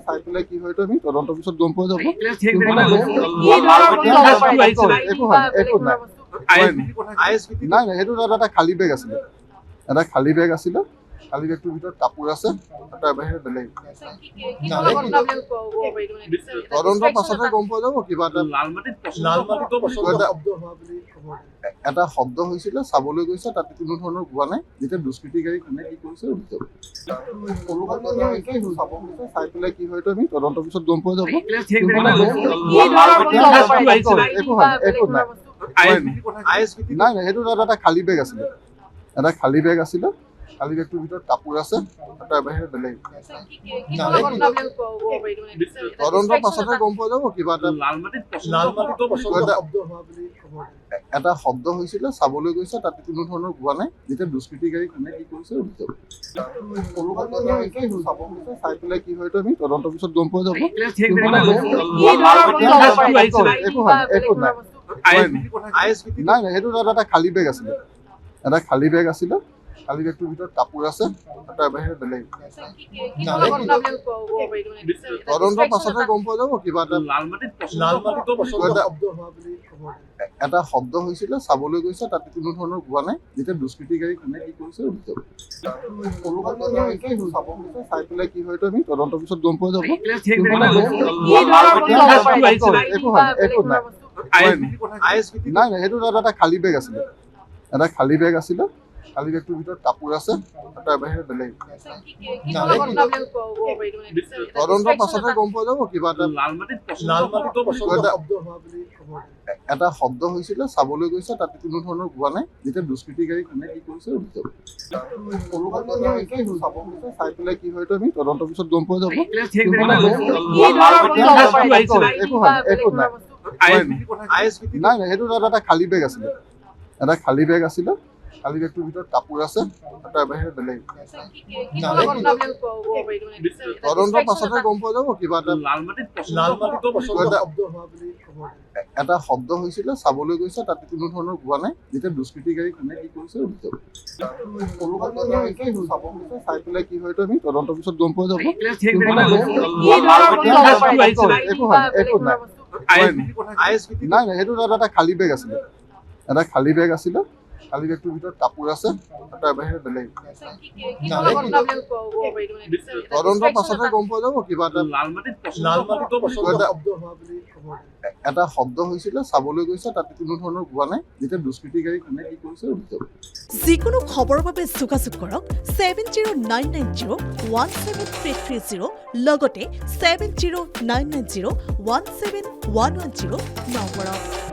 চাই পেলাই কি হয়তো আমি তদন্তৰ পিছত গম পোৱা যাব। নাই নাই, সেইটো এটা খালী বেগ আছিলে, এটা খালী বেগ আছিলে। খালী বেগটোৰ ভিতৰত কাপোৰ আছে, তাৰ বাহিৰে বেলেগ তদন্তৰ পাছতহে গম পোৱা যাব। কিবা এটা শব্দ হৈছিলে, চাবলৈ গৈছে, তাত কোনো ধৰণৰ হোৱা নাই। যেতিয়া দুষ্কৃতিকাৰী কোনে কি কৰিছে চাই পেলাই কি হয়তো আমি তদন্তৰ পিছত গম পোৱা যাব। নাই নাই, সেইটো এটা খালী বেগ আছিলে, এটা খালী বেগ আছিলে। খালী বেগটোৰ ভিতৰত কাপোৰ আছে, তাৰ বাহিৰে বেলেগ তদন্তৰ পাছতহে গম পোৱা যাব। কিবা এটা শব্দ হৈছিলে, চাবলৈ গৈছে, তাত কোনো ধৰণৰ হোৱা নাই। যেতিয়া দুষ্কৃতিকাৰী কোনে কি কৰিছে চাই পেলাই কি হয়তো আমি তদন্তৰ পিছত গম পোৱা যাব। নাই নাই, সেইটো এটা খালী বেগ আছিলে, এটা খালী বেগ আছিলে। খালী বেগটোৰ ভিতৰত কাপোৰ আছে, তাৰ বাহিৰে বেলেগ তদন্তৰ পাছতহে গম পোৱা যাব। কিবা এটা শব্দ হৈছিলে, চাবলৈ গৈছে, তাত কোনো ধৰণৰ হোৱা নাই। যেতিয়া দুষ্কৃতিকাৰী কোনে কি কৰিছে চাই পেলাই কি হয়তো আমি তদন্তৰ পিছত গম পোৱা যাব। নাই নাই, সেইটো এটা খালী বেগ আছিলে, এটা খালী বেগ আছিলে। খালী বেগটোৰ ভিতৰত কাপোৰ আছে, তাৰ বাহিৰে বেলেগ তদন্তৰ পাছতহে গম পোৱা যাব। কিবা এটা শব্দ হৈছিলে, চাবলৈ গৈছে, তাত কোনো ধৰণৰ হোৱা নাই। যেতিয়া দুষ্কৃতিকাৰী কোনে কি কৰিছে চাই পেলাই কি হয়তো আমি তদন্তৰ পিছত গম পোৱা যাব। নাই নাই, সেইটো এটা খালী বেগ আছিলে, এটা খালী বেগ আছিলে। খালী বেগটোৰ ভিতৰত কাপোৰ আছে, তাৰ বাহিৰে বেলেগ তদন্তৰ পাছতহে গম পোৱা যাব। কিবা এটা শব্দ হৈছিলে, চাবলৈ গৈছে, তাত কোনো ধৰণৰ হোৱা নাই। যেতিয়া দুষ্কৃতিকাৰী কোনে কি কৰিছে চাই পেলাই কি হয়তো আমি তদন্তৰ পিছত গম পোৱা যাব। নাই নাই, সেইটো এটা খালী বেগ আছিলে, এটা খালী বেগ আছিলে। খালী বেগটোৰ ভিতৰত কাপোৰ আছে, তাৰ বাহিৰে বেলেগ তদন্তৰ পাছতহে গম পোৱা যাব। কিবা এটা শব্দ হৈছিলে, চাবলৈ গৈছে, তাত কোনো ধৰণৰ হোৱা নাই। যেতিয়া দুষ্কৃতিকাৰী কোনে কি কৰিছে যিকোনো খবৰৰ বাবে যোগাযোগ কৰক 7099017330 লগতে 7099017110 নম্বৰত।